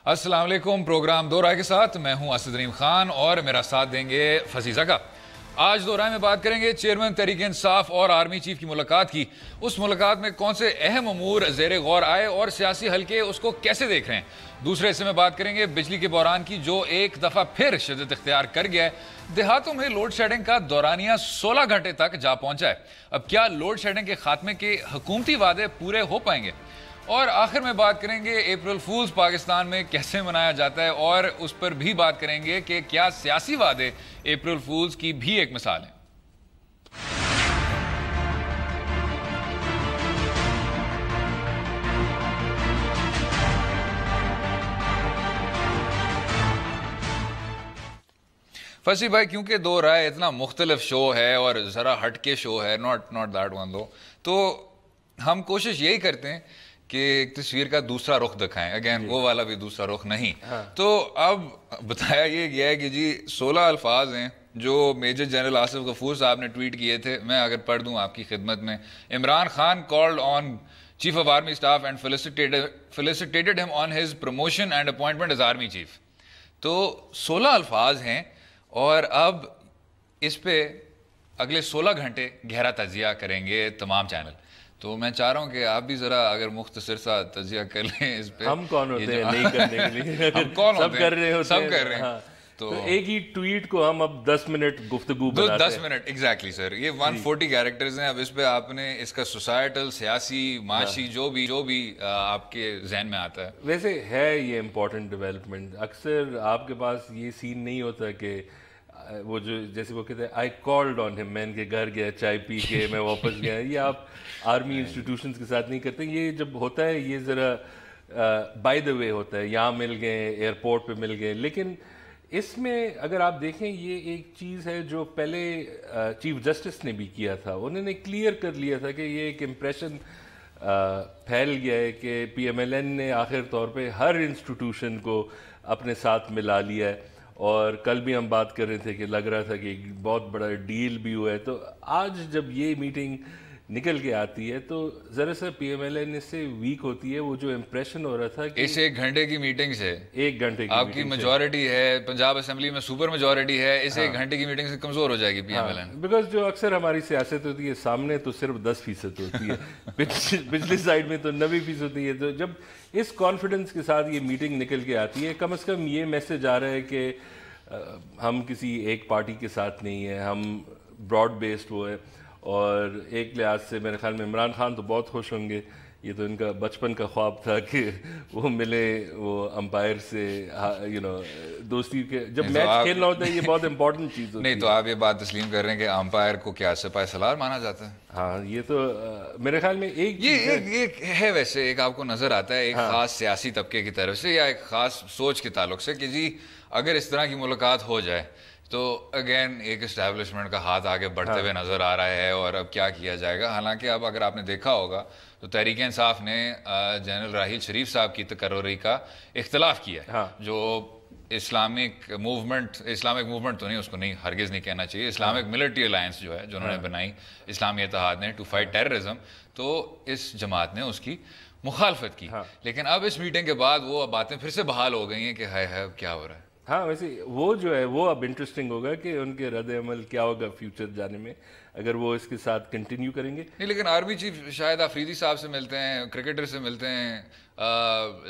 السلام علیکم. پروگرام دو رائے کے ساتھ میں ہوں اسد رحیم خان اور میرا ساتھ دیں گے فزیزہ کا. آج دو رائے میں بات کریں گے چیئرمین تحریک انصاف اور آرمی چیف کی ملاقات کی. اس ملاقات میں کون سے اہم امور زیر غور آئے اور سیاسی حلقے اس کو کیسے دیکھ رہے ہیں. دوسرے حصے میں بات کریں گے بجلی کے بحران کی جو ایک دفعہ پھر شدت اختیار کر گیا ہے. دیہاتوں میں لوڈ شیڈنگ کا دورانیہ 16 گھنٹے تک جا پہنچا ہے. اب کیا لوڈ شیڈنگ کے خاتمے کے حکومتی وعدے پورے ہو پائیں گے؟ اور آخر میں بات کریں گے اپریل فولز پاکستان میں کیسے منایا جاتا ہے اور اس پر بھی بات کریں گے کہ کیا سیاسی وعدے اپریل فولز کی بھی ایک مثال ہیں. فصیح بھائی، کیونکہ دو رائے اتنا مختلف شو ہے اور ذرا ہٹ کے شو ہے، ناٹ دیٹ ون دو، تو ہم کوشش یہی کرتے ہیں کہ ایک تصویر کا دوسرا رخ دکھائیں. اگین وہ والا بھی دوسرا رخ نہیں. تو اب بتایا یہ گیا ہے کہ جی 16 الفاظ ہیں جو میجر جنرل آصف غفور صاحب نے ٹویٹ کیے تھے. میں اگر پڑھ دوں آپ کی خدمت میں. Imran Khan called on Chief of Army Staff and felicitated him on his promotion and appointment as Army Chief. تو 16 الفاظ ہیں اور اب اس پہ اگلے 16 گھنٹے گہرا تجزیہ کریں گے تمام چینل. تو میں چاہ رہا ہوں کہ آپ بھی ذرا اگر مختصر سا تجزیہ کر لیں اس پہ. ہم کون ہوتے ہیں نہیں کرنے کے لیے؟ ہم کون سب ہوتے کر رہے ہوتے ہیں. سب کر رہے ہیں. تو ایک ہی ٹویٹ کو ہم اب 10 منٹ گفتگو بناتے ہیں. 10 منٹ ایگزیکٹلی سر. یہ 140 کیریکٹرز ہیں. اب اس پہ آپ نے اس کا سوسائٹل، سیاسی، معاشی جو بھی آپ کے ذہن میں آتا ہے. ویسے ہے یہ امپورٹنٹ ڈیولپمنٹ. اکثر آپ کے پاس یہ سین نہیں ہوتا کہ وہ جو جیسے وہ کہتے ہیں آئی کالڈ آن ہم، میں ان کے گھر گیا چائے پی کے میں واپس گیا. یہ آپ آرمی انسٹیٹیوشنز کے ساتھ نہیں کرتے. یہ جب ہوتا ہے یہ ذرا بائی دا وے ہوتا ہے. یہاں مل گئے، ایئرپورٹ پہ مل گئے. لیکن اس میں اگر آپ دیکھیں یہ ایک چیز ہے جو پہلے چیف جسٹس نے بھی کیا تھا. انہوں نے کلیئر کر لیا تھا کہ یہ ایک امپریشن پھیل گیا ہے کہ پی ایم ایل این نے آخر طور پہ ہر انسٹیٹیوشن کو اپنے ساتھ ملا لیا ہے. اور کل بھی ہم بات کر رہے تھے کہ لگ رہا تھا کہ بہت بڑا ڈیل بھی ہوا ہے. تو آج جب یہ میٹنگ نکل کے آتی ہے تو ذرا سا پی ایم ایل این اس سے ویک ہوتی ہے. وہ جو امپریشن ہو رہا تھا کہ اس 1 گھنٹے کی میٹنگ سے 1 گھنٹے کی آپ کی میجورٹی ہے، پنجاب اسمبلی میں سپر میجورٹی ہے، اس 1 گھنٹے کی میٹنگ سے کمزور ہو جائے گی P M L N. Because جو اکثر ہماری سیاست ہوتی ہے سامنے تو صرف 10% ہوتی ہے، پچھلی سائڈ میں تو 90% ہوتی ہے. تو جب اس کانفیڈنس کے ساتھ یہ میٹنگ نکل کے آتی ہے، کم از کم یہ میسج آ رہا ہے کہ ہم کسی ایک پارٹی کے ساتھ نہیں ہیں، ہم براڈ بیسڈ وہ ہے. اور ایک لحاظ سے میرے خیال میں عمران خان تو بہت خوش ہوں گے. یہ تو ان کا بچپن کا خواب تھا کہ وہ ملے وہ امپائر سے، دوستی کے جب میچ کھیلنا ہوتا ہے یہ بہت امپورٹنٹ چیز ہوتی ہے. نہیں تو آپ یہ بات تسلیم کر رہے ہیں کہ امپائر کو کیا سپاہ سالار مانا جاتا ہے؟ ہاں یہ تو میرے خیال میں ایک ہے ویسے ایک آپ کو نظر آتا ہے ایک خاص سیاسی طبقے کی طرف سے یا ایک خاص سوچ کے تعلق سے کہ جی اگر اس طرح کی ملاقات ہو جائے تو اگین ایک اسٹیبلشمنٹ کا ہاتھ آگے بڑھتے ہوئے نظر آ رہا ہے اور اب کیا کیا جائے گا. حالانکہ اب اگر آپ نے دیکھا ہوگا تو تحریک انصاف نے جنرل راحیل شریف صاحب کی تقرری کا اختلاف کیا ہے. جو اسلامک موومنٹ تو نہیں، اس کو نہیں ہرگز نہیں کہنا چاہیے، اسلامک ملٹری الائنس جو ہے جو انہوں نے بنائی اسلامی اتحاد نے ٹو فائٹ ٹیررزم، تو اس جماعت نے اس کی مخالفت کی. لیکن اب اس میٹنگ کے بعد وہ باتیں پھر سے بحال ہو گئی ہیں کہ ہے کیا ہو رہا ہے. ہاں ویسے وہ جو ہے وہ اب انٹرسٹنگ ہوگا کہ ان کے رد عمل کیا ہوگا فیوچر جانے میں اگر وہ اس کے ساتھ کنٹینیو کریں گے. نہیں لیکن آرمی چیف شاید آفریدی صاحب سے ملتے ہیں، کرکٹر سے ملتے ہیں،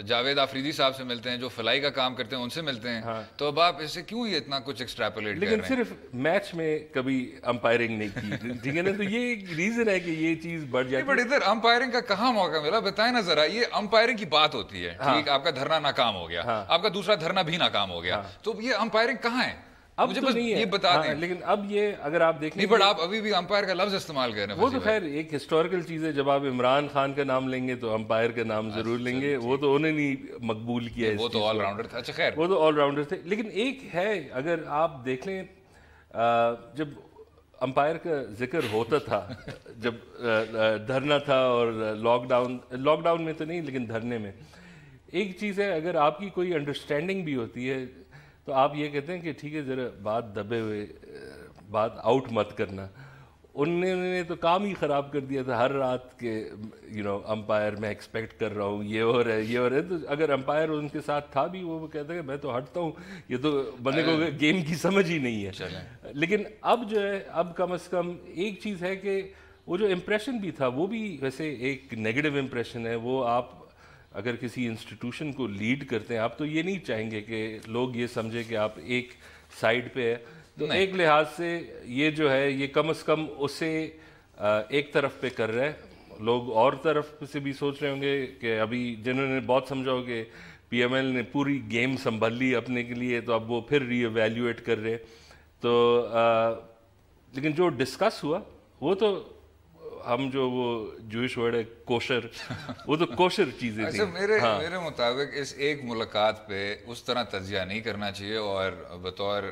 جاوید آفریدی صاحب سے ملتے ہیں جو فلائی کا کام کرتے ہیں، ان سے ملتے ہیں. تو اب آپ اس سے کیوں یہ اتنا کچھ ایکسٹریپولیٹ کر رہے ہیں؟ لیکن صرف میچ میں کبھی امپائرنگ نہیں کی، ٹھیک ہے نا. تو یہ ایک ریزن ہے کہ یہ چیز بڑھ جاتی ہے. بٹ ادھر امپائرنگ کا کہاں موقع ملا؟ بتائیں نا ذرا. یہ امپائرنگ کی بات ہوتی ہے، ٹھیک، آپ کا دھرنا ناکام ہو گیا، آپ کا دوسرا دھرنا بھی ناکام ہو گیا، تو یہ امپائرنگ کہاں ہے؟ اب تو نہیں ہے، یہ بتا دیں. لیکن اب یہ اگر آپ دیکھیں نہیں بٹ آپ ابھی بھی امپائر کا لفظ استعمال کر رہے ہیں. وہ تو خیر ایک ہسٹوریکل چیز ہے. جب آپ عمران خان کا نام لیں گے تو امپائر کا نام ضرور لیں گے. وہ تو انہوں نے مقبول کیا ہے، وہ تو آل راؤنڈر تھا. اچھا خیر، وہ تو آل راؤنڈر تھے. لیکن ایک ہے اگر آپ دیکھ لیں جب امپائر کا ذکر ہوتا تھا جب دھرنا تھا اور لاک ڈاؤن میں تو نہیں لیکن دھرنے میں، ایک چیز ہے اگر آپ کی کوئی انڈرسٹینڈنگ بھی ہوتی ہے تو آپ یہ کہتے ہیں کہ ٹھیک ہے ذرا بات دبے ہوئے بات آؤٹ مت کرنا. انہوں نے تو کام ہی خراب کر دیا تھا ہر رات کے امپائر میں ایکسپیکٹ کر رہا ہوں یہ ہو رہا ہے یہ ہو رہا ہے. تو اگر امپائر ان کے ساتھ تھا بھی وہ کہتا ہے کہ میں تو ہٹتا ہوں, یہ تو بندے کو گیم کی سمجھ ہی نہیں ہے. لیکن اب جو ہے اب کم از کم ایک چیز ہے کہ وہ جو امپریشن بھی تھا وہ بھی ویسے ایک نیگیٹو امپریشن ہے. وہ آپ اگر کسی انسٹیٹیوشن کو لیڈ کرتے ہیں آپ تو یہ نہیں چاہیں گے کہ لوگ یہ سمجھے کہ آپ ایک سائڈ پہ ہے. تو ایک لحاظ سے یہ جو ہے یہ کم از کم اسے ایک طرف پہ کر رہا ہے. لوگ اور طرف سے بھی سوچ رہے ہوں گے کہ ابھی جنہوں نے بہت سمجھا ہو کہ پی ایم ایل نے پوری گیم سنبھال لی اپنے کے لیے تو اب وہ پھر ری ایویلیویٹ کر رہے. تو لیکن جو ڈسکس ہوا وہ تو ہم جو وہ جوئش ورڈ ہے کوشر, وہ تو کوشر چیزیں تھیں. میرے مطابق اس ایک ملاقات پہ اس طرح تجزیہ نہیں کرنا چاہیے, اور بطور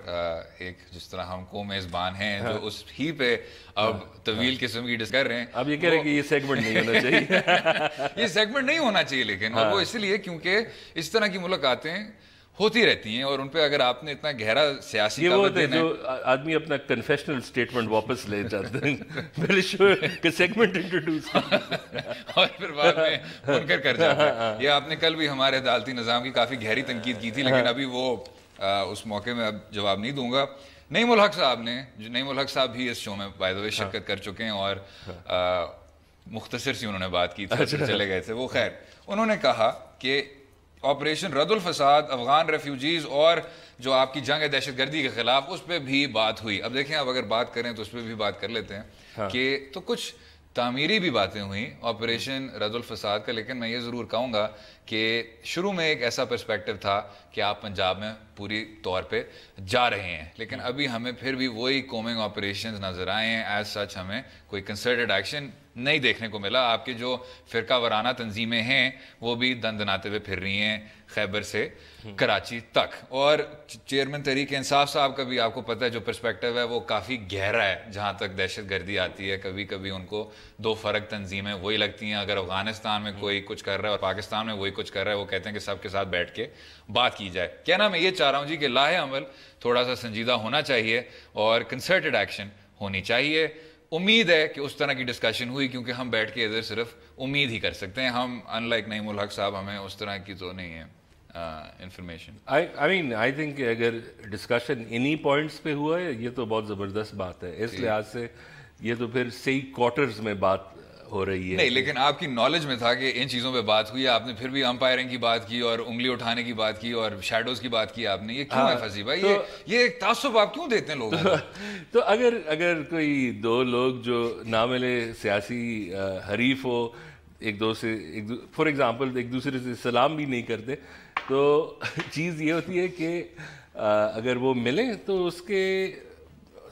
ایک جس طرح ہم کو میزبان ہیں جو اس ہی پہ اب طویل قسم کی ڈسکس کر رہے ہیں, اب یہ کہہ رہے ہیں کہ یہ سیگمنٹ نہیں ہونا چاہیے. یہ سیگمنٹ نہیں ہونا چاہیے, لیکن اور وہ اس لیے کیونکہ اس طرح کی ملاقاتیں ہوتی رہتی ہیں اور ان پہ اگر آپ نے اتنا گہرا سیاسی یہ وہ جو آدمی اپنا کنفیشنل سٹیٹمنٹ واپس لے جاتے ہیں پہلے شو کہ سیگمنٹ انٹروڈیوس اور پھر بعد میں منکر کر جاتے ہیں. یہ آپ نے کل بھی ہمارے عدالتی نظام کی کافی گہری تنقید کی تھی, لیکن ابھی وہ اس موقع میں اب جواب نہیں دوں گا. نعیم الحق صاحب نے, نعیم الحق صاحب بھی اس شو میں بائی دی وے شرکت کر چکے ہیں اور مختصر سی انہوں نے بات کی تھی, چلے گئے تھے وہ. خیر, انہوں نے کہا کہ آپریشن رد الفساد, افغان ریفیوجیز اور جو آپ کی جنگ ہے دہشت گردی کے خلاف, اس پہ بھی بات ہوئی. اب دیکھیں اب اگر بات کریں تو اس پہ بھی بات کر لیتے ہیں کہ تو کچھ تعمیری بھی باتیں ہوئیں آپریشن رد الفساد کا, لیکن میں یہ ضرور کہوں گا کہ شروع میں ایک ایسا پرسپیکٹو تھا کہ آپ پنجاب میں پوری طور پہ جا رہے ہیں, لیکن ابھی ہمیں پھر بھی وہی کومنگ آپریشنز نظر آئے ہیں. ایز سچ ہمیں کوئی کنسرٹڈ ایکشن نہیں دیکھنے کو ملا. آپ کے جو فرقہ وارانہ تنظیمیں ہیں وہ بھی دندناتے ہوئے پھر رہی ہیں خیبر سے کراچی تک. اور چیئرمین تحریک انصاف صاحب کا بھی آپ کو پتہ ہے جو پرسپیکٹو ہے وہ کافی گہرا ہے جہاں تک دہشت گردی آتی ہے. کبھی کبھی ان کو دو فرق تنظیمیں وہی لگتی ہیں. اگر افغانستان میں کوئی کچھ کر رہا ہے اور پاکستان میں وہی کچھ کر رہا ہے, وہ کہتے ہیں کہ سب کے ساتھ بیٹھ کے بات کی جائے. کہنا میں یہ چاہ رہا ہوں جی کہ لاہے عمل تھوڑا سا سنجیدہ ہونا چاہیے اور کنسرٹڈ ایکشن ہونی چاہیے. امید ہے کہ اس طرح کی ڈسکشن ہوئی, کیونکہ ہم بیٹھ کے ادھر صرف امید ہی کر سکتے ہیں. ہم ان لائک نعیم الحق صاحب ہمیں اس طرح کی تو نہیں ہے انفارمیشن. آئی تھنک کہ اگر ڈسکشن انہی پوائنٹس پہ ہوا ہے یہ تو بہت زبردست بات ہے. اس لحاظ سے یہ تو پھر صحیح کوارٹرز میں بات ہو رہی ہے. نہیں, لیکن آپ کی نالج میں تھا کہ ان چیزوں پہ بات ہوئی, آپ نے پھر بھی امپائرنگ کی بات کی اور انگلی اٹھانے کی بات کی اور شیڈوز کی بات کی آپ نے. یہ کیوں ہے فضی بھائی, یہ ایک تعصب آپ کیوں دیتے ہیں لوگوں کو؟ تو اگر کوئی دو لوگ جو ناملے سیاسی حریف ہو ایک فار ایگزامپل ایک دوسرے سے سلام بھی نہیں کرتے, تو چیز یہ ہوتی ہے کہ اگر وہ ملیں تو اس کے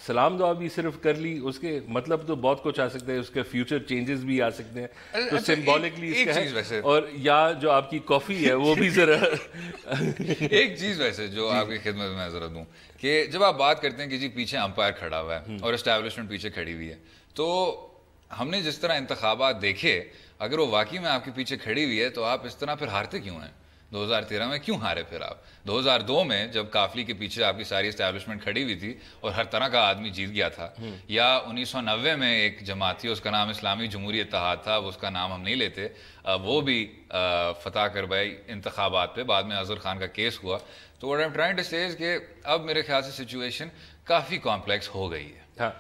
سلام دعا بھی صرف کر لی, اس کے مطلب تو بہت کچھ آ سکتا ہے, اس کے فیوچر چینجز بھی آ سکتے ہیں. تو سمبولکلی اس کا ہے. اور یا جو آپ کی کافی ہے وہ بھی ذرا ایک چیز ویسے جو آپ کی خدمت میں ذرا دوں کہ جب آپ بات کرتے ہیں کہ جی پیچھے امپائر کھڑا ہوا ہے اور اسٹیبلشمنٹ پیچھے کھڑی ہوئی ہے, تو ہم نے جس طرح انتخابات دیکھے, اگر وہ واقعی میں آپ کے پیچھے کھڑی ہوئی ہے تو آپ اس طرح پھر ہارتے کیوں ہیں؟ 2013 میں کیوں ہارے پھر آپ؟ 2002 میں جب قافلی کے پیچھے آپ کی ساری اسٹیبلشمنٹ کھڑی ہوئی تھی اور ہر طرح کا آدمی جیت گیا تھا, یا 1990 میں ایک جماعت تھی اس کا نام اسلامی جمہوری اتحاد تھا, اس کا نام ہم نہیں لیتے, وہ بھی فتح کر گئی انتخابات پہ, بعد میں اظہر خان کا کیس ہوا. تو what I'm trying to say is کہ اب میرے خیال سے سچویشن کافی کمپلیکس ہو گئی ہے. ہاں,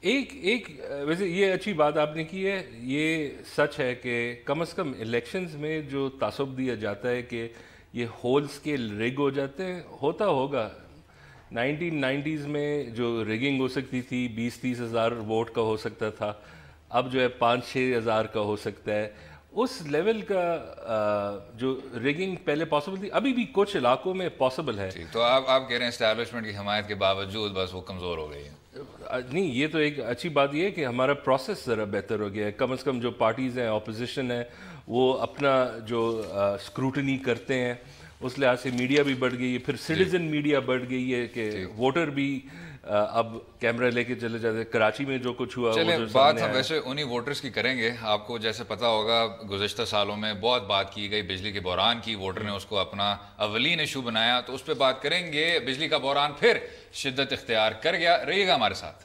ایک ویسے یہ اچھی بات آپ نے کی ہے. یہ سچ ہے کہ کم از کم الیکشنز میں جو تعصب دیا جاتا ہے کہ یہ ہول اسکیل ریگ ہو جاتے ہیں, ہوتا ہوگا. 1990s میں جو ریگنگ ہو سکتی تھی 20-30 ہزار ووٹ کا ہو سکتا تھا, اب جو ہے 5-6 ہزار کا ہو سکتا ہے. اس لیول کا جو ریگنگ پہلے پاسبل تھی, ابھی بھی کچھ علاقوں میں پاسبل ہے. تو آپ کہہ رہے ہیں اسٹیبلشمنٹ کی حمایت کے باوجود بس وہ کمزور ہو گئی ہے. نہیں, یہ تو ایک اچھی بات یہ ہے کہ ہمارا پروسیس ذرا بہتر ہو گیا ہے. کم از کم جو پارٹیز ہیں, اپوزیشن ہے, وہ اپنا جو اسکروٹنی کرتے ہیں, اس لحاظ سے میڈیا بھی بڑھ گئی ہے. پھر سٹیزن میڈیا بڑھ گئی ہے کہ ووٹر بھی اب کیمرہ لے کے چلے جاتے ہیں. کراچی میں جو کچھ ہوا, چلیں بات ہم ویسے انہی ووٹرز کی کریں گے. آپ کو جیسے پتا ہوگا گزشتہ سالوں میں بہت بات کی گئی بجلی کے بحران کی, ووٹر نے اس کو اپنا اولین ایشو بنایا, تو اس پہ بات کریں گے. بجلی کا بحران پھر شدت اختیار کر گیا. رہیے گا ہمارے ساتھ.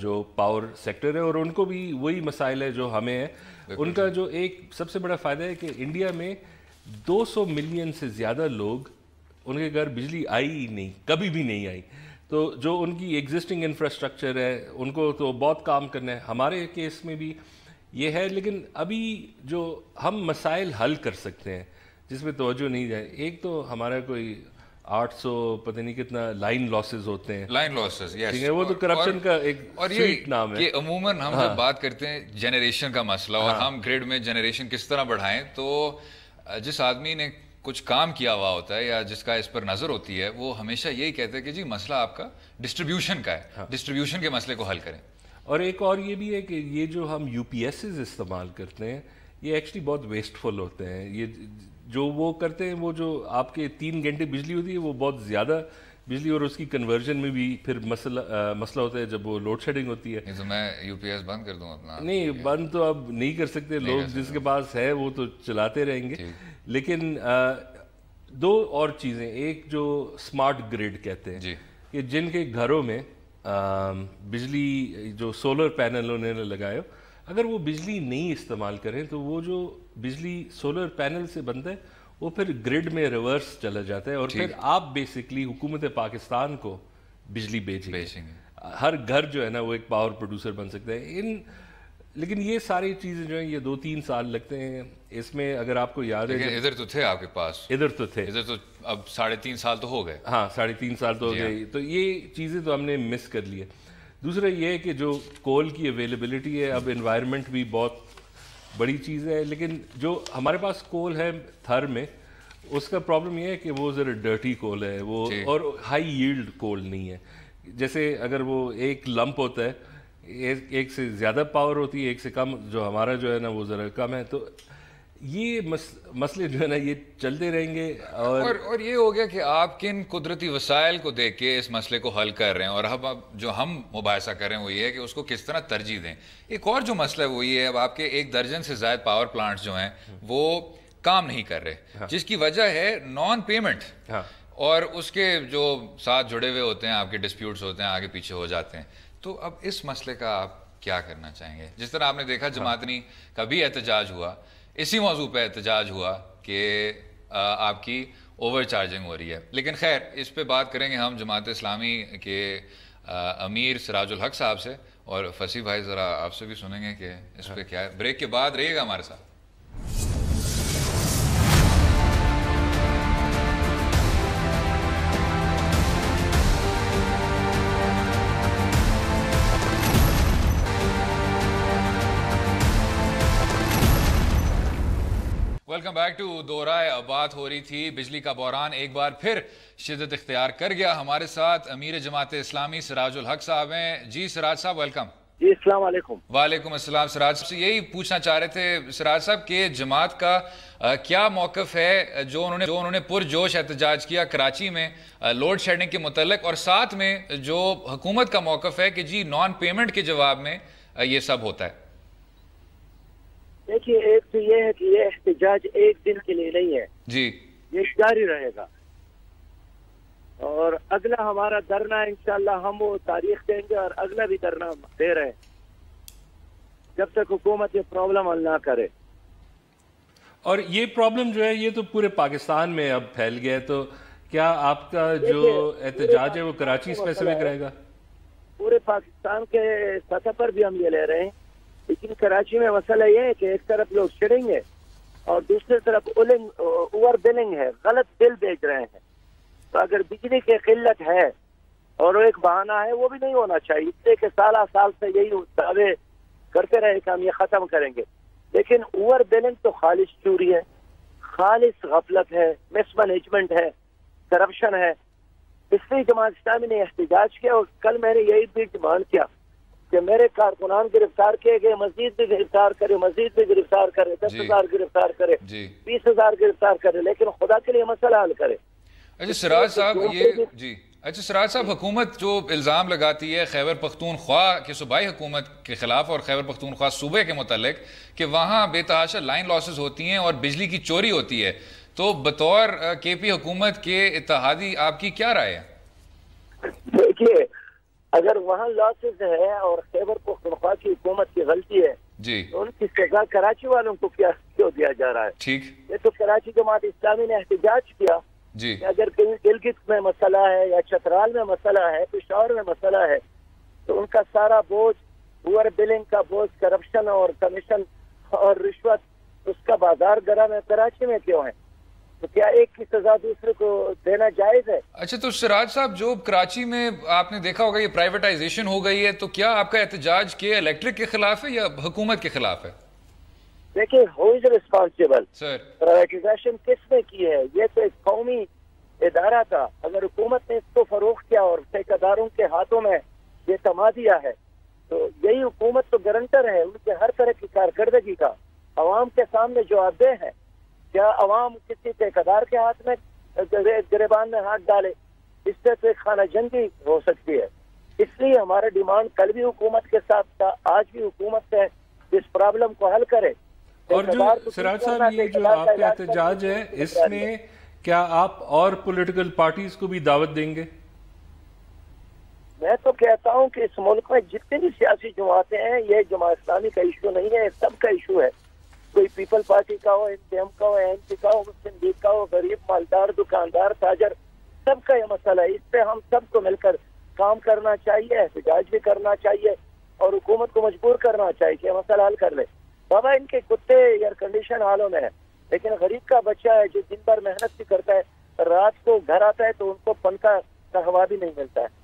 جو پاور سیکٹر ہے، اور ان کو بھی وہی مسائل ہے جو ہمیں ہے. ان کا جو ایک سب سے بڑا فائدہ ہے کہ انڈیا میں 200 ملین سے زیادہ لوگ، ان کے گھر بجلی آئی ہی نہیں، کبھی بھی نہیں آئی. تو جو ان کی ایگزسٹنگ انفراسٹرکچر ہے ان کو تو بہت کام کرنا ہے. ہمارے کیس میں بھی یہ ہے، لیکن ابھی جو ہم مسائل حل کر سکتے ہیں جس میں توجہ نہیں جائے، ایک تو ہمارا کوئی 800 پتہ نہیں کتنا لائن لاسز ہوتے ہیں. لائن لاسز، ٹھیک ہے، وہ تو کرپشن کا ایک سویٹ نام ہے. یہ عموماً ہم جب بات کرتے ہیں جنریشن کا مسئلہ اور ہم گریڈ میں جنریشن کس طرح بڑھائیں، تو جس آدمی نے کچھ کام کیا ہوا ہوتا ہے یا جس کا اس پر نظر ہوتی ہے وہ ہمیشہ یہی کہتے ہیں کہ جی مسئلہ آپ کا ڈسٹریبیوشن کا ہے، ڈسٹریبیوشن کے مسئلے کو حل کریں. اور ایک اور یہ بھی ہے کہ یہ جو ہم یو پی ایسز استعمال کرتے ہیں یہ ایکچولی بہت ویسٹفل ہوتے ہیں. یہ جو وہ کرتے ہیں، وہ جو آپ کے 3 گھنٹے بجلی ہوتی ہے وہ بہت زیادہ بجلی، اور اس کی کنورژن میں بھی پھر مسئلہ ہوتا ہے جب وہ لوڈ شیڈنگ ہوتی ہے. نہیں تو میں یو پی ایس بند کر دوں اپنا؟ نہیں، بند تو اب نہیں کر سکتے، لوگ جس کے پاس ہے وہ تو چلاتے رہیں گے. لیکن 2 اور چیزیں، ایک جو اسمارٹ گریڈ کہتے ہیں کہ جن کے گھروں میں بجلی جو سولر پینل انہوں نے لگائے، اگر وہ بجلی نہیں استعمال کریں تو وہ جو بجلی سولر پینل سے بنتا ہے وہ پھر گریڈ میں ریورس چلا جاتا ہے، اور پھر آپ بیسکلی حکومت پاکستان کو بجلی بیچیں گے. ہر گھر جو ہے نا وہ ایک پاور پروڈیوسر بن سکتا ہے. لیکن یہ ساری چیزیں جو ہیں یہ 2-3 سال لگتے ہیں. اس میں اگر آپ کو یاد ہے ادھر تو تھے آپ کے پاس، ادھر تو تھے، ادھر تو اب 3.5 سال تو ہو گئے. ہاں 3.5 سال تو ہو گئے. تو یہ چیزیں تو ہم نے مس کر لی ہے. دوسرا یہ ہے کہ جو کول کی اویلیبلٹی ہے، اب انوائرمنٹ بھی بہت بڑی چیز ہے، لیکن جو ہمارے پاس کول ہے تھر میں اس کا پرابلم یہ ہے کہ وہ ذرا ڈرٹی کول ہے وہ، اور ہائی ییلڈ کول نہیں ہے. جیسے اگر وہ ایک لمپ ہوتا ہے، ایک سے زیادہ پاور ہوتی ہے، ایک سے کم، جو ہمارا جو ہے نا وہ ذرا کم ہے. تو یہ مسئلے جو ہے نا یہ چلتے رہیں گے. اور یہ ہو گیا کہ آپ کن قدرتی وسائل کو دیکھ کے اس مسئلے کو حل کر رہے ہیں، اور اب جو ہم مباحثہ کر رہے ہیں وہ یہ ہے کہ اس کو کس طرح ترجیح دیں. ایک اور جو مسئلہ ہے وہ یہ ہے، اب آپ کے 1 درجن سے زائد پاور پلانٹس جو ہیں وہ کام نہیں کر رہے، جس کی وجہ ہے نان پیمنٹ، اور اس کے جو ساتھ جڑے ہوئے ہوتے ہیں آپ کے ڈسپیوٹس ہوتے ہیں، آگے پیچھے ہو جاتے ہیں. تو اب اس مسئلے کا آپ کیا کرنا چاہیں گے؟ جس طرح آپ نے دیکھا جماعتنی کا بھی احتجاج ہوا، اسی موضوع پہ احتجاج ہوا کہ آپ کی اوور چارجنگ ہو رہی ہے. لیکن خیر اس پہ بات کریں گے ہم جماعت اسلامی کے امیر سراج الحق صاحب سے، اور فصیح بھائی ذرا آپ سے بھی سنیں گے کہ اس پہ کیا ہے. بریک کے بعد رہیے گا ہمارے ساتھ. ویلکم بیک ٹو دو رائے. بات ہو رہی تھی بجلی کا بحران ایک بار پھر شدت اختیار کر گیا. ہمارے ساتھ امیر جماعت اسلامی سراج الحق صاحب ہیں. جی سراج صاحب ویلکم. جی السلام علیکم. وعلیکم السلام. سراج صاحب سے یہی پوچھنا چاہ رہے تھے سراج صاحب کہ جماعت کا کیا موقف ہے جو انہوں نے پرجوش احتجاج کیا کراچی میں لوڈ شیڈنگ کے متعلق، اور ساتھ میں جو حکومت کا موقف ہے کہ جی نان پیمنٹ کے جواب میں یہ سب ہوتا ہے. دیکھیے، ایک تو یہ ہے کہ یہ احتجاج ایک دن کے لیے نہیں ہے جی، یہ جاری رہے گا، اور اگلا ہمارا دھرنا انشاءاللہ ہم وہ تاریخ دیں گے، اور اگلا بھی دھرنا دے رہے ہیں جب تک حکومت یہ پرابلم حل نہ کرے. اور یہ پرابلم جو ہے یہ تو پورے پاکستان میں اب پھیل گیا ہے. تو کیا آپ کا جو احتجاج ہے وہ کراچی اسپیسیفک رہے گا؟ پورے پاکستان کے سطح پر بھی ہم یہ لے رہے ہیں، لیکن کراچی میں مسئلہ یہ ہے کہ ایک طرف لوگ شیڈنگ ہے اور دوسری طرف اوور بلنگ ہے، غلط بل بیچ رہے ہیں. تو اگر بجلی کی قلت ہے اور وہ ایک بہانہ ہے، وہ بھی نہیں ہونا چاہیے. اس لیے کہ سالہ سال سے یہی دعوے کرتے رہے کہ ہم یہ ختم کریں گے، لیکن اوور بلنگ تو خالص چوری ہے، خالص غفلت ہے، مس مینجمنٹ ہے، کرپشن ہے. اس لیے جماعت اسلامی نے احتجاج کیا، اور کل میں نے یہی بھی ڈیمانڈ کیا کہ میرے کارکنان گرفتار کیے گئے، مزید بھی گرفتار کرے، مزید بھی گرفتار کرے، 10,000 گرفتار کرے، 20,000 گرفتار کرے، لیکن خدا کے لیے مسئلہ حل کرے. اچھا سراج صاحب حکومت جو الزام لگاتی ہے خیبر پختونخوا کی صوبائی حکومت کے خلاف اور خیبر پختونخوا صوبے کے متعلق کہ وہاں بے تحاشا لائن لاسز ہوتی ہیں اور بجلی کی چوری ہوتی ہے، تو بطور کے پی حکومت کے اتحادی آپ کی کیا رائے ہے؟ دیکھیے، اگر وہاں لاسز ہے اور خیبر پختونخوا کی حکومت کی غلطی ہے جی تو ان کی سزا کراچی والوں کو کیوں دیا جا رہا ہے؟ ٹھیک یہ تو کراچی جماعت اسلامی نے احتجاج کیا جی کہ اگر کہیں گلگت میں مسئلہ ہے یا چترال میں مسئلہ ہے پشاور میں مسئلہ ہے تو ان کا سارا بوجھ اوور بلنگ کا بوجھ کرپشن اور کمیشن اور رشوت اس کا بازار گرم ہے کراچی میں کیوں ہے؟ تو کیا ایک کی سزا دوسرے کو دینا جائز ہے؟ اچھا تو سراج صاحب جو کراچی میں آپ نے دیکھا ہوگا یہ پرائیویٹائزیشن ہو گئی ہے تو کیا آپ کا احتجاج کے الیکٹرک کے خلاف ہے یا حکومت کے خلاف ہے؟ دیکھیں ہو از ریسپانسبل سر پرائیویٹائزیشن کس نے کی ہے؟ یہ تو ایک قومی ادارہ تھا. اگر حکومت نے اس کو فروخت کیا اور ٹھیکیداروں کے ہاتھوں میں یہ تما دیا ہے تو یہی حکومت تو گارنٹر ہے ان کے ہر طرح کی کارکردگی کا. عوام کے سامنے جو عہدے ہیں کیا عوام کسی ٹھیکیدار کے ہاتھ میں گریبان میں ہاتھ ڈالے؟ اس سے تو ایک خانہ جنگی ہو سکتی ہے. اس لیے ہمارا ڈیمانڈ کل بھی حکومت کے ساتھ تھا آج بھی حکومت ہے اس پرابلم کو حل کرے. اور جو سراج صاحب یہ جو آپ کا احتجاج ہے اس میں کیا آپ اور پولیٹیکل پارٹیز کو بھی دعوت دیں گے؟ میں تو کہتا ہوں کہ اس ملک میں جتنی بھی سیاسی جماعتیں ہیں یہ جماعت اسلامی کا ایشو نہیں ہے سب کا ایشو ہے. کوئی پیپل پارٹی کا ہو ایم کا ہو این پی کا ہو مسلم لیگ کا ہو غریب مالدار دکاندار تاجر سب کا یہ مسئلہ ہے. اس پہ ہم سب کو مل کر کام کرنا چاہیے احتجاج بھی کرنا چاہیے اور حکومت کو مجبور کرنا چاہیے کہ یہ مسئلہ حل کر لے. بابا ان کے کتے ایئر کنڈیشن حالوں میں ہیں لیکن غریب کا بچہ ہے جو دن بھر محنت بھی کرتا ہے رات کو گھر آتا ہے تو ان کو پنکھا کا ہوا بھی نہیں ملتا ہے.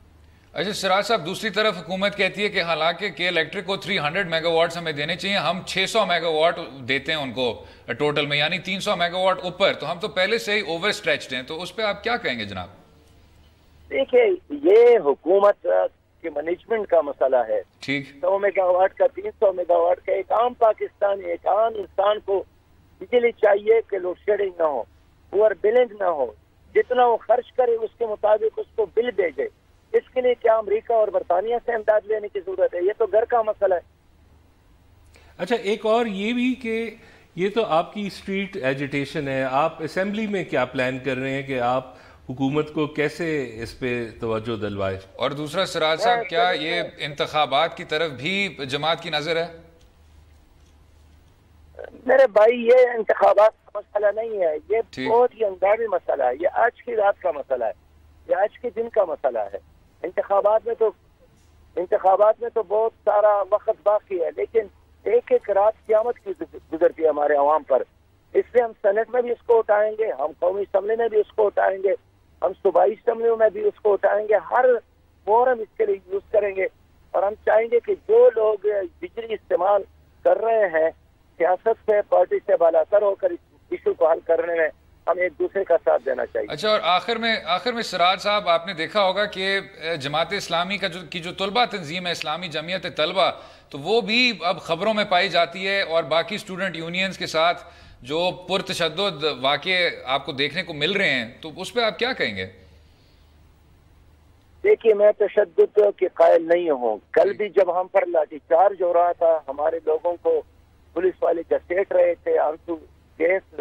اچھا سراج صاحب دوسری طرف حکومت کہتی ہے کہ حالانکہ کے الیکٹرک کو 300 میگا واٹس ہمیں دینے چاہیے ہم 600 میگا واٹ دیتے ہیں ان کو ٹوٹل میں یعنی 300 میگا واٹ اوپر تو ہم تو پہلے سے ہی اوور اسٹریچڈ ہیں تو اس پہ آپ کیا کہیں گے جناب؟ دیکھیں یہ حکومت کے مینجمنٹ کا مسئلہ ہے. ٹھیک 100 میگا واٹ کا 300 میگا واٹ کا ایک عام پاکستانی ایک عام انسان کو بجلی چاہیے کہ لوڈ شیڈنگ نہ ہو اوور بلنگ نہ ہو جتنا وہ خرچ کرے اس کے مطابق اس کو بل بھیجے. اس کے لیے کیا امریکہ اور برطانیہ سے امداد لینے کی ضرورت ہے؟ یہ تو گھر کا مسئلہ ہے. اچھا ایک اور یہ بھی کہ یہ تو آپ کی اسٹریٹ ایجیٹیشن ہے آپ اسمبلی میں کیا پلان کر رہے ہیں کہ آپ حکومت کو کیسے اس پہ توجہ دلوائے؟ اور دوسرا سراج صاحب کیا یہ انتخابات کی طرف بھی جماعت کی نظر ہے؟ میرے بھائی یہ انتخابات کا مسئلہ نہیں ہے یہ بہت ہی اندازی مسئلہ ہے. یہ آج کی رات کا مسئلہ ہے یہ آج کے دن کا مسئلہ ہے. انتخابات میں تو بہت سارا وقت باقی ہے لیکن ایک ایک رات قیامت کی گزرتی ہے ہمارے عوام پر. اس لیے ہم سینٹ میں بھی اس کو اٹھائیں گے ہم قومی اسمبلی میں بھی اس کو اٹھائیں گے ہم صوبائی اسمبلیوں میں بھی اس کو اٹھائیں گے. ہر فورم اس کے لیے یوز کریں گے اور ہم چاہیں گے کہ جو لوگ بجلی استعمال کر رہے ہیں سیاست سے پارٹی سے بالاتر ہو کر اس ایشو کو حل کرنے میں ہم ایک دوسرے کا ساتھ دینا چاہیے. اچھا اور آخر میں سراج صاحب آپ نے دیکھا ہوگا کہ جماعت اسلامی کا جو طلبہ تنظیم ہے اسلامی جمعیت طلبہ تو وہ بھی اب خبروں میں پائی جاتی ہے اور باقی اسٹوڈنٹ یونینز کے ساتھ جو پرتشدد واقعے آپ کو دیکھنے کو مل رہے ہیں تو اس پہ آپ کیا کہیں گے؟ دیکھیے میں تشدد کے قائل نہیں ہوں. کل بھی جب ہم پر لاٹھی چارج ہو رہا تھا ہمارے لوگوں کو پولیس والے گھسیٹ رہے تھے آنسو گیس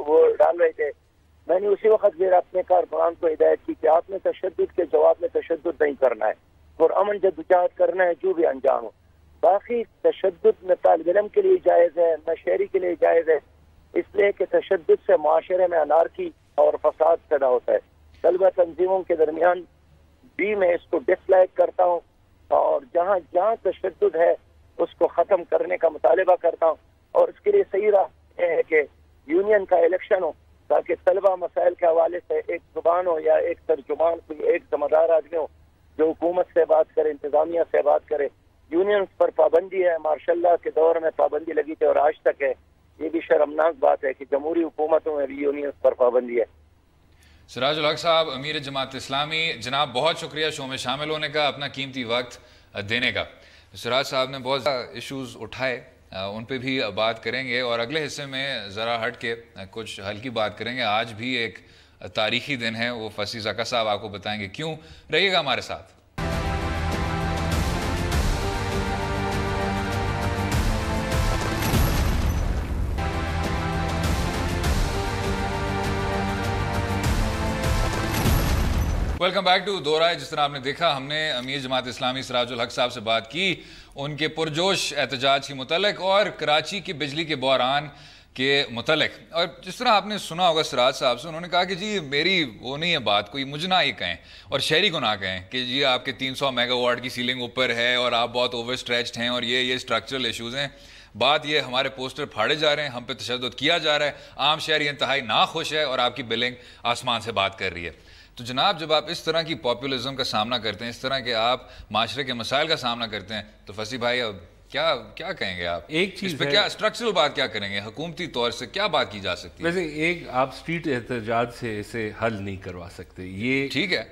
وہ ڈال رہے تھے میں نے اسی وقت پھر اپنے کارکنان کو ہدایت کی کہ آپ نے تشدد کے جواب میں تشدد نہیں کرنا ہے اور امن جدوجہد کرنا ہے جو بھی انجام ہو. باقی تشدد نہ طالب علم کے لیے جائز ہے نہ شہری کے لیے جائز ہے اس لیے کہ تشدد سے معاشرے میں انارکی اور فساد پیدا ہوتا ہے. طلبہ تنظیموں کے درمیان بھی میں اس کو ڈس لائک کرتا ہوں اور جہاں جہاں تشدد ہے اس کو ختم کرنے کا مطالبہ کرتا ہوں اور اس کے لیے صحیح راہ ہے کہ یونین کا الیکشن ہو تاکہ طلبہ مسائل کے حوالے سے ایک زبان ہو یا ایک ترجمان کوئی ایک ذمہ دار آدمی ہو جو حکومت سے بات کرے انتظامیہ سے بات کرے. یونینز پر پابندی ہے ماشاء اللہ کے دور میں پابندی لگی تھی اور آج تک ہے. یہ بھی شرمناک بات ہے کہ جمہوری حکومتوں میں بھی یونینز پر پابندی ہے. سراج الحق صاحب امیر جماعت اسلامی جناب بہت شکریہ شو میں شامل ہونے کا اپنا قیمتی وقت دینے کا. سراج صاحب نے بہت زیادہ ایشوز اٹھائے ان پہ بھی بات کریں گے اور اگلے حصے میں ذرا ہٹ کے کچھ ہلکی بات کریں گے. آج بھی ایک تاریخی دن ہے وہ فصیح زکا صاحب آپ کو بتائیں گے کیوں. رہیے گا ہمارے ساتھ. ویلکم بیک ٹو دو رائے. جس طرح آپ نے دیکھا ہم نے امیر جماعت اسلامی سراج الحق صاحب سے بات کی ان کے پرجوش احتجاج کے متعلق اور کراچی کی بجلی کے بحران کے متعلق. اور جس طرح آپ نے سنا ہوگا سراج صاحب سے, انہوں نے کہا کہ جی میری وہ نہیں ہے بات, کوئی مجھے نہ ہی کہیں اور شہری کو نہ کہیں کہ جی آپ کے 300 میگا واٹ کی سیلنگ اوپر ہے اور آپ بہت اوور اسٹریچڈ ہیں اور یہ اسٹرکچرل ایشوز ہیں. بات یہ ہمارے پوسٹر پھاڑے جا رہے ہیں, ہم پہ تشدد کیا جا رہا ہے, عام شہری انتہائی ناخوش ہے اور آپ کی بلنگ آسمان سے بات کر رہی ہے. تو جناب جب آپ اس طرح کی پاپولزم کا سامنا کرتے ہیں, اس طرح کے آپ معاشرے کے مسائل کا سامنا کرتے ہیں, تو فصیح بھائی اب کیا کہیں گے آپ؟ ایک چیز اس پہ کیا اسٹرکچرل بات کیا کریں گے, حکومتی طور سے کیا بات کی جا سکتی ہے؟ ویسے ایک آپ سٹریٹ احتجاج سے اسے حل نہیں کروا سکتے, یہ ٹھیک ہے,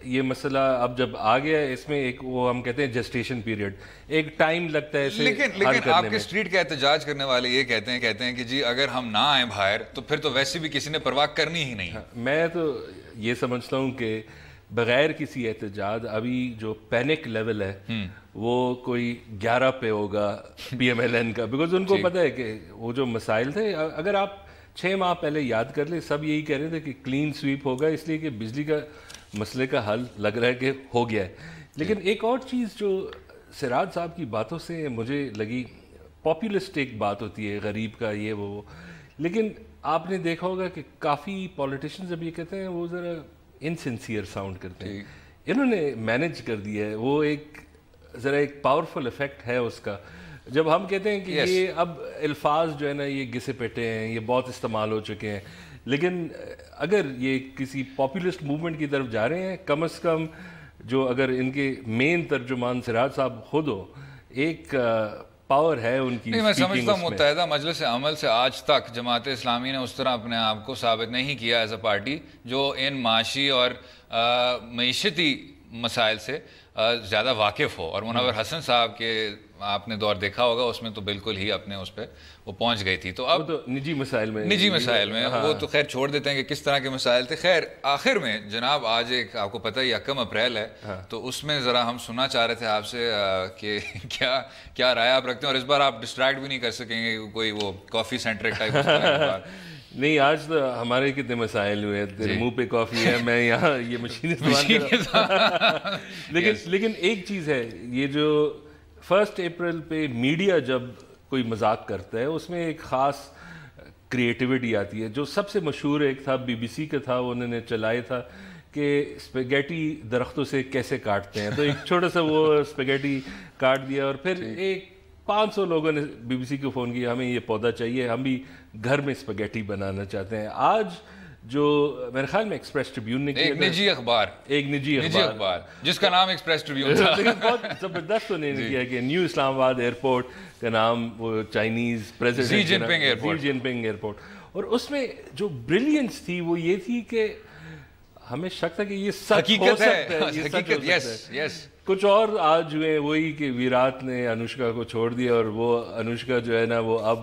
یہ مسئلہ اب جب آ گیا اس میں ایک وہ ہم کہتے ہیں جسٹیشن پیریڈ, ایک ٹائم لگتا ہے اسے لیکن آپ کے اسٹریٹ کا احتجاج کرنے والے یہ کہتے ہیں کہ جی اگر ہم نہ آئیں باہر تو پھر تو ویسے بھی کسی نے پرواہ کرنی ہی نہیں. میں تو یہ سمجھتا ہوں کہ بغیر کسی احتجاج ابھی جو پینک لیول ہے وہ کوئی 11 پہ ہوگا پی ایم ایل این کا, بیکاز ان کو پتہ ہے کہ وہ جو مسائل تھے, اگر آپ 6 ماہ پہلے یاد کر لیں سب یہی کہہ رہے تھے کہ کلین سویپ ہوگا اس لیے کہ بجلی کا مسئلے کا حل لگ رہا ہے کہ ہو گیا ہے. لیکن ایک اور چیز جو سراج صاحب کی باتوں سے مجھے لگی, پاپولسٹ ایک بات ہوتی ہے غریب کا یہ وہ, لیکن آپ نے دیکھا ہوگا کہ کافی پولیٹیشینز اب یہ کہتے ہیں وہ ذرا انسنسیئر ساؤنڈ کرتے ہیں. انہوں نے مینج کر دیا ہے, وہ ایک ذرا ایک پاورفل ایفیکٹ ہے اس کا, جب ہم کہتے ہیں کہ یہ اب الفاظ جو ہے نا یہ گھسے پیٹے ہیں, یہ بہت استعمال ہو چکے ہیں, لیکن اگر یہ کسی پاپولسٹ موومنٹ کی طرف جا رہے ہیں, کم از کم جو اگر ان کے مین ترجمان سراج صاحب خود ہو, ایک پاور ہے ان کی. میں سمجھتا ہوں متحدہ مجلس عمل سے آج تک جماعت اسلامی نے اس طرح اپنے آپ کو ثابت نہیں کیا ایز اے پارٹی جو ان معاشی اور معیشتی مسائل سے زیادہ واقف ہو, اور منور حسن صاحب کے آپ نے دور دیکھا ہوگا اس میں تو بالکل ہی اپنے اس پہ وہ پہنچ گئی تھی. تو اب تو نجی مسائل میں وہ تو خیر چھوڑ دیتے ہیں کہ کس طرح کے مسائل تھے. خیر آخر میں جناب آج ایک آپ کو پتہ ہی 1 اپریل ہے, تو اس میں ذرا ہم سننا چاہ رہے تھے آپ سے کہ کیا رائے آپ رکھتے ہیں, اور اس بار آپ ڈسٹریکٹ بھی نہیں کر سکیں گے کوئی وہ کافی سینٹرک ٹائپ نہیں. آج تو ہمارے کتنے مسائل ہوئے, تیرے منہ پہ کافی ہے, میں یہاں یہ مشین استعمال کر لیکن ایک چیز ہے, یہ جو 1 اپریل پہ میڈیا جب کوئی مذاق کرتا ہے اس میں ایک خاص کریٹیوٹی آتی ہے. جو سب سے مشہور ایک تھا BBC کا تھا, وہ انہوں نے چلائے تھا کہ اسپیگیٹی درختوں سے کیسے کاٹتے ہیں, تو ایک چھوٹا سا وہ اسپیگیٹی کاٹ دیا, اور پھر ایک 500 لوگوں نے BBC کو فون کیا ہمیں یہ پودا چاہیے, ہم بھی گھر میں اسپیگیٹی بنانا چاہتے ہیں. آج جو میرے خیال میں ایکسپریس ٹریبیون نے ایک نجی اخبار جس کا نام ایکسپریس ٹریبیون تھا, لیکن بہت زبردست انہوں نے کیا کہ نیو اسلام آباد ایئرپورٹ کا نام وہ چائنیز پریزیڈنٹ ژی جن پنگ ایئرپورٹ, اور اس میں جو بریلینس تھی وہ یہ تھی کہ ہمیں شک تھا کہ یہ سچ ہو سکتا ہے. کچھ اور آج ہوئے وہی کہ ویرات نے انوشکا کو چھوڑ دیا, اور وہ انوشکا جو ہے نا وہ اب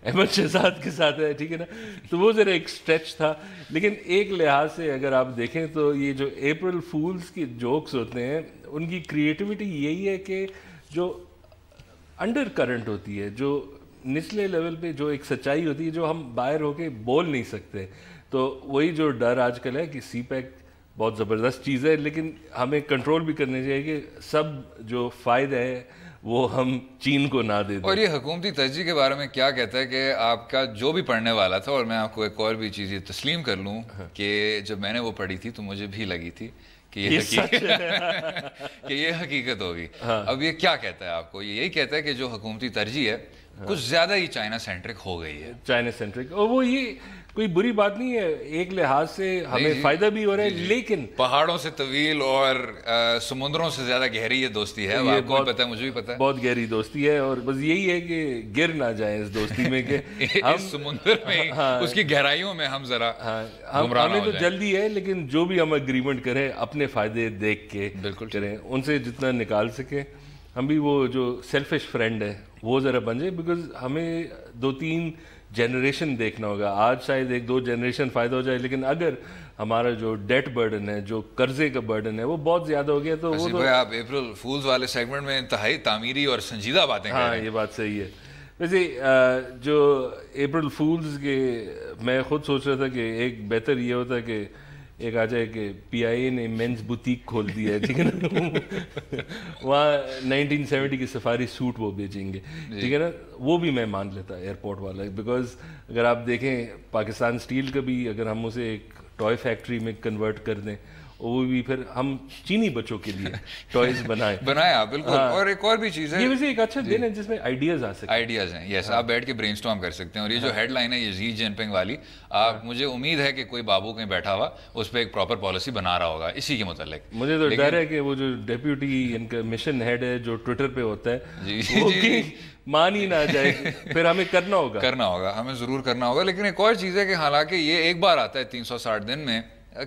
احمد شہزاد کے ساتھ ہے, ٹھیک ہے نا, تو وہ ذرا ایک اسٹریچ تھا. لیکن ایک لحاظ سے اگر آپ دیکھیں تو یہ جو اپریل فولز کے جوکس ہوتے ہیں ان کی کریٹیوٹی یہی ہے کہ جو انڈر کرنٹ ہوتی ہے, جو نچلے لیول پہ جو ایک سچائی ہوتی ہے جو ہم باہر ہو کے بول نہیں سکتے, تو وہی جو ڈر آج کل ہے کہ سی پیک بہت زبردست چیز ہے, لیکن ہمیں کنٹرول بھی کرنے چاہیے کہ سب جو فائدہ ہے وہ ہم چین کو نہ دے دیں. اور یہ حکومتی ترجیح کے بارے میں کیا کہتا ہے کہ آپ کا جو بھی پڑھنے والا تھا, اور میں آپ کو ایک اور بھی چیز یہ تسلیم کر لوں کہ جب میں نے وہ پڑھی تھی تو مجھے بھی لگی تھی کہ یہ حقیقت ہوگی. اب یہ کیا کہتا ہے آپ کو, یہ یہی کہتا ہے کہ جو حکومتی ترجیح ہے کچھ زیادہ ہی چائنا سینٹرک ہو گئی ہے. چائنا سینٹرک, اور وہ یہ کوئی بری بات نہیں ہے, ایک لحاظ سے ہمیں فائدہ بھی ہو رہا ہے, لیکن پہاڑوں سے طویل اور سمندروں سے زیادہ گہری یہ دوستی ہے, آپ کو بھی پتہ ہے, مجھے بھی پتہ ہے, بہت گہری دوستی ہے, اور بس یہی ہے کہ گر نہ جائیں اس دوستی میں کہ اس سمندر میں اس کی گہرائیوں میں ہم ذرا ہمیں تو جلدی ہے, لیکن جو بھی ہم اگریمنٹ کریں اپنے فائدے دیکھ کے بالکل کریں, ان سے جتنا نکال سکیں. ہم بھی وہ جو سیلفش فرینڈ ہے وہ ذرا بن جائے, بیکاز ہمیں 2-3 جنریشن دیکھنا ہوگا. آج شاید 1-2 جنریشن فائدہ ہو جائے, لیکن اگر ہمارا جو ڈیٹ برڈن ہے, جو قرضے کا برڈن ہے وہ بہت زیادہ ہو گیا, تو وہ تو آپ اپریل فولز والے سیگمنٹ میں انتہائی تعمیری اور سنجیدہ باتیں کر رہے ہیں. ہاں یہ بات صحیح ہے. ویسے جو اپریل فولز کے میں خود سوچ رہا تھا کہ ایک بہتر یہ ہوتا کہ ایک آ جائے کہ PIA نے مینز بوتیک کھول دی ہے, ٹھیک ہے نا, وہاں 1970 کی سفاری سوٹ وہ بیچیں گے, ٹھیک ہے نا, وہ بھی میں مان لیتا ایئرپورٹ والا, بیکاز اگر آپ دیکھیں پاکستان اسٹیل کا بھی اگر ہم اسے ایک ٹوائے فیکٹری میں کنورٹ کر دیں, وہ بھی پھر ہم چینی بچوں کے لیے ٹوائز بنایا بالکل. اور ایک اور بھی چیز ہے, یہ ویسے ایک اچھا دن ہے جس میں آئیڈیاز آ سکتے ہیں. آئیڈیاز ہیں, یس, آپ بیٹھ کے برین اسٹارم کر سکتے ہیں. اور یہ جو ہیڈ لائن ہے یہ زی جن پنگ والی, آپ مجھے امید ہے کہ کوئی بابو کہیں بیٹھا ہوا اس پہ ایک پراپر پالیسی بنا رہا ہوگا اسی کے متعلق. مجھے تو ڈر ہے کہ وہ جو ڈیپیوٹی ان کا مشن ہیڈ ہے جو ٹویٹر پہ ہوتا ہے وہ مان ہی نہ جائے, پھر ہمیں کرنا ہوگا, ہمیں ضرور کرنا ہوگا. لیکن ایک اور چیز ہے کہ حالانکہ یہ ایک بار آتا ہے 360 دن میں,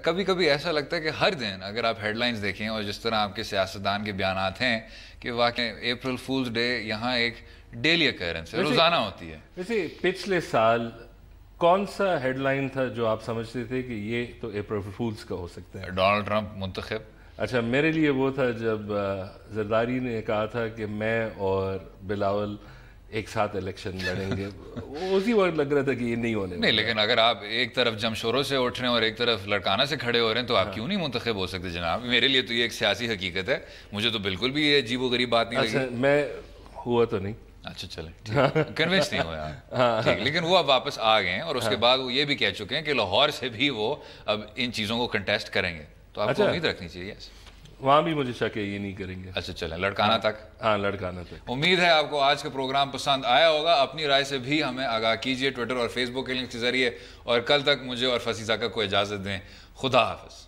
کبھی کبھی ایسا لگتا ہے کہ ہر دن اگر آپ ہیڈ لائنز دیکھیں اور جس طرح آپ کے سیاستدان کے بیانات ہیں کہ واقعی اپریل فولز ڈے یہاں ایک ڈیلی اکرنس ہے, روزانہ ہوتی ہے. ویسے پچھلے سال کون سا ہیڈ لائن تھا جو آپ سمجھتے تھے کہ یہ تو اپریل فولز کا ہو سکتا ہے؟ ڈونلڈ ٹرمپ منتخب. اچھا, میرے لیے وہ تھا جب زرداری نے کہا تھا کہ میں اور بلاول ایک ساتھ الیکشن لڑیں گے. اسی وقت لگ رہا تھا کہ یہ نہیں ہونے نہیں, لیکن اگر آپ ایک طرف جمشوروں سے اٹھ رہے ہیں اور ایک طرف لڑکانہ سے کھڑے ہو رہے ہیں تو آپ کیوں نہیں منتخب ہو سکتے جناب؟ میرے لیے تو یہ ایک سیاسی حقیقت ہے, مجھے تو بالکل بھی یہ عجیب و غریب بات نہیں لگی. اچھا, میں ہوا تو نہیں. اچھا چلیں, کنونس نہیں ہوا آپ, لیکن وہ اب واپس آ گئے ہیں اور اس کے بعد وہ یہ بھی کہہ چکے ہیں کہ لاہور سے بھی وہ اب ان چیزوں کو کنٹیسٹ کریں گے, تو آپ کو امید رکھنی چاہیے. وہاں بھی مجھے شک ہے یہ نہیں کریں گے. اچھا چلیں, لڑکانہ تک. ہاں, لڑکانہ تک. امید ہے آپ کو آج کا پروگرام پسند آیا ہوگا. اپنی رائے سے بھی ہمیں آگاہ کیجیے ٹویٹر اور فیس بک کے لنک کے ذریعے, اور کل تک مجھے اور فصیح زکا کو اجازت دیں. خدا حافظ.